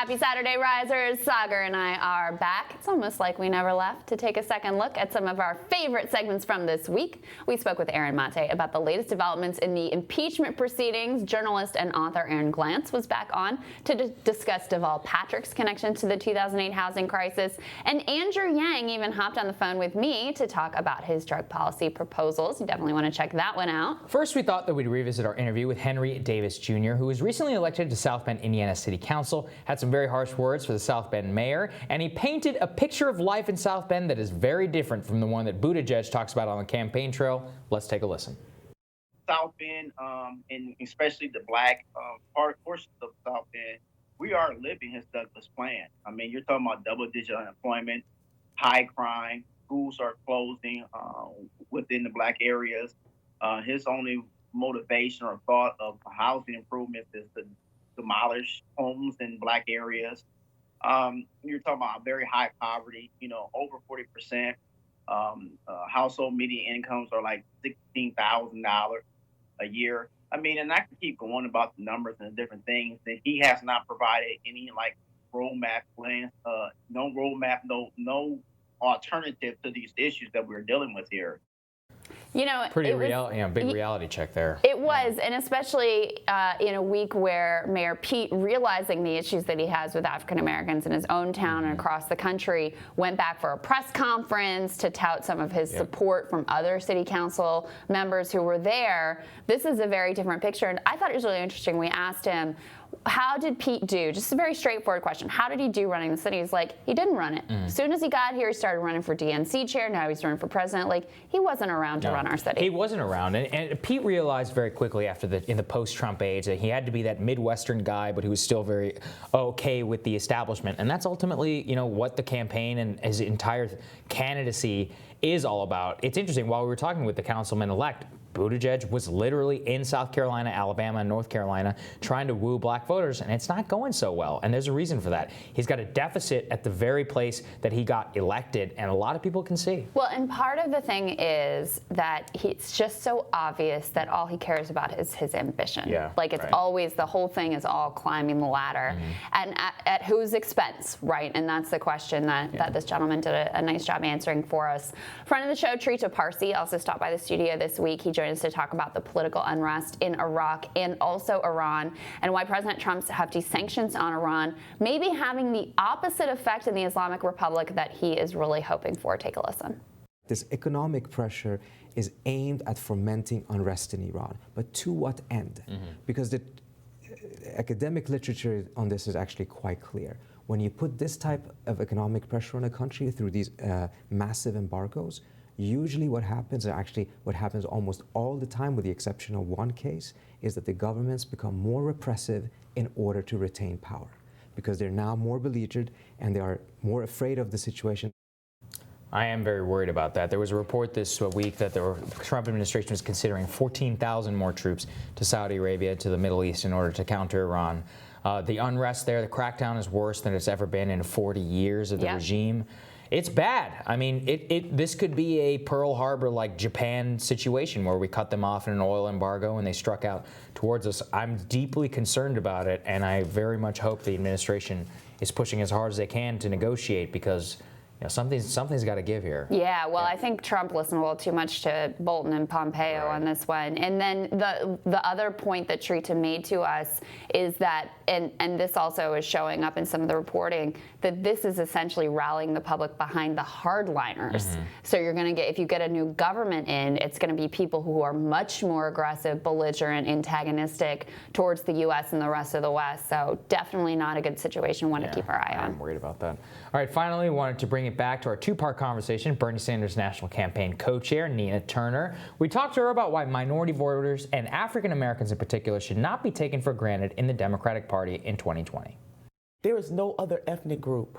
Happy Saturday, Risers. Saagar and I are back. It's almost like we never left to take a second look at some of our favorite segments from this week. We spoke with Aaron Mate about the latest developments in the impeachment proceedings. Journalist and author Aaron Glantz was back on to discuss Deval Patrick's connection to the 2008 housing crisis. And Andrew Yang even hopped on the phone with me to talk about his drug policy proposals. You definitely want to check that one out. First, we thought that we'd revisit our interview with Henry Davis Jr., who was recently elected to South Bend, Indiana City Council, had some very harsh words for the South Bend mayor, and he painted a picture of life in South Bend that is very different from the one that Buttigieg talks about on the campaign trail. Let's take a listen. South Bend, and especially the black portion of South Bend, we are living his Douglas plan. I mean, you're talking about double-digit unemployment, high crime, schools are closing within the black areas. His only motivation or thought of housing improvements is to demolish homes in black areas. You're talking about very high poverty, over 40%. Household median incomes are like $16,000 a year. I mean, and I can keep going about the numbers and the different things that he has not provided any roadmap plans, no roadmap, no alternative to these issues that we're dealing with here. Big reality check there. It was, and especially in a week where Mayor Pete, realizing the issues that he has with African Americans in his own town and across the country, went back for a press conference to tout some of his support from other city council members who were there. This is a very different picture, and I thought it was really interesting. We asked him, how did Pete do? Just a very straightforward question. How did he do running the city? He's like, he didn't run it. As soon as he got here, he started running for DNC chair. Now he's running for president. He wasn't around to run our city. He wasn't around. And Pete realized very quickly in the post-Trump age that he had to be that Midwestern guy, but who was still very okay with the establishment. And that's ultimately, what the campaign and his entire candidacy is all about. It's interesting. While we were talking with the Councilman-Elect, Buttigieg was literally in South Carolina, Alabama, and North Carolina trying to woo black voters, and it's not going so well. And there's a reason for that. He's got a deficit at the very place that he got elected, and a lot of people can see. Well, and part of the thing is that it's just so obvious that all he cares about is his ambition. Yeah, it's always, the whole thing is all climbing the ladder. And at whose expense, right? And that's the question that this gentleman did a nice job answering for us. Friend of the show, Trita Parsi, also stopped by the studio this week. He joined us to talk about the political unrest in Iraq and also Iran, and why President Trump's hefty sanctions on Iran may be having the opposite effect in the Islamic Republic that he is really hoping for. Take a listen. This economic pressure is aimed at fomenting unrest in Iran, but to what end? Because the academic literature on this is actually quite clear. When you put this type of economic pressure on a country through these massive embargoes, usually what happens almost all the time, with the exception of one case, is that the governments become more repressive in order to retain power, because they're now more beleaguered and they are more afraid of the situation. I am very worried about that. There was a report this week that the Trump administration was considering 14,000 more troops to Saudi Arabia, to the Middle East, in order to counter Iran. The unrest there, the crackdown is worse than it's ever been in 40 years of the regime. It's bad. I mean, this could be a Pearl Harbor like Japan situation where we cut them off in an oil embargo and they struck out towards us. I'm deeply concerned about it, and I very much hope the administration is pushing as hard as they can to negotiate, because something's got to give here. Yeah, well, I think Trump listened a little too much to Bolton and Pompeo on this one. And then the other point that Trita made to us is that, and this also is showing up in some of the reporting, that this is essentially rallying the public behind the hardliners. So you're going to get, if you get a new government in, it's going to be people who are much more aggressive, belligerent, antagonistic towards the U.S. and the rest of the West. So definitely not a good situation. Want to keep our eye on. I'm worried about that. All right, finally, wanted to bring it back to our two-part conversation. Bernie Sanders' national campaign co-chair, Nina Turner. We talked to her about why minority voters and African Americans in particular should not be taken for granted in the Democratic Party in 2020. There is no other ethnic group.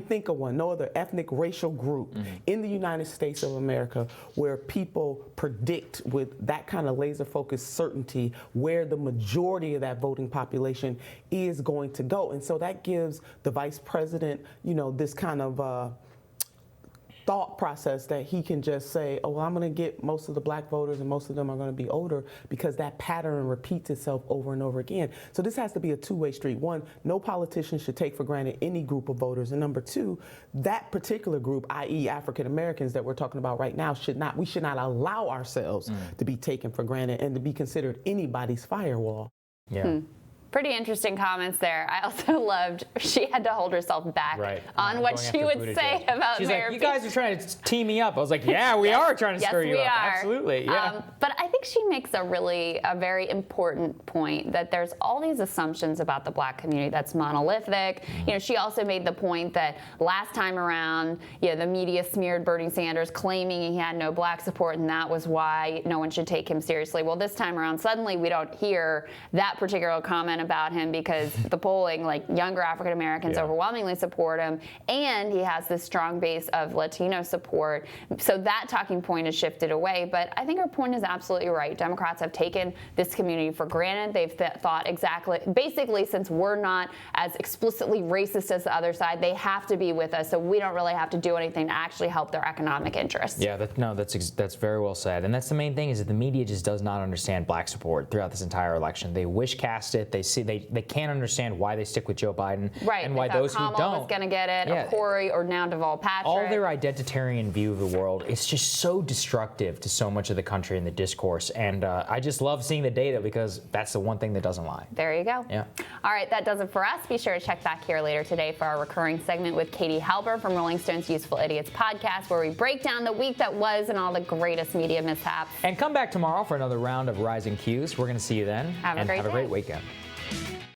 Think of one, no other ethnic racial group in the United States of America where people predict with that kind of laser-focused certainty where the majority of that voting population is going to go. And so that gives the vice president, this kind of thought process that he can just say, oh, well, I'm going to get most of the black voters and most of them are going to be older, because that pattern repeats itself over and over again. So this has to be a two-way street. One, no politician should take for granted any group of voters. And number two, that particular group, i.e. African Americans that we're talking about right now, we should not allow ourselves to be taken for granted and to be considered anybody's firewall. Yeah. Pretty interesting comments there. I also loved she had to hold herself back on what she would say about She's Mayor like, you Pete. guys are trying to tee me up. I was like, yeah, we are trying to Yes, stir you we up. are. Absolutely, yeah. But I think she makes a very important point that there's all these assumptions about the black community that's monolithic. You know, she also made the point that last time around, the media smeared Bernie Sanders, claiming he had no black support, and that was why no one should take him seriously. Well, this time around, suddenly we don't hear that particular comment about him because the polling, like younger African Americans overwhelmingly support him, and he has this strong base of Latino support. So that talking point has shifted away. But I think her point is absolutely right. Democrats have taken this community for granted. They've thought basically, since we're not as explicitly racist as the other side, they have to be with us. So we don't really have to do anything to actually help their economic interests. Yeah, that's very well said. And that's the main thing, is that the media just does not understand black support throughout this entire election. They wish cast it. They can't understand why they stick with Joe Biden, and why those Kamala who don't was going to get it, or Corey, or now Deval Patrick. All their identitarian view of the world, it's just so destructive to so much of the country and the discourse. And I just love seeing the data, because that's the one thing that doesn't lie. There you go. Yeah. All right, that does it for us. Be sure to check back here later today for our recurring segment with Katie Halber from Rolling Stone's Useful Idiots podcast, where we break down the week that was and all the greatest media mishaps. And come back tomorrow for another round of Rising Qs. We're going to see you then. Have a great weekend.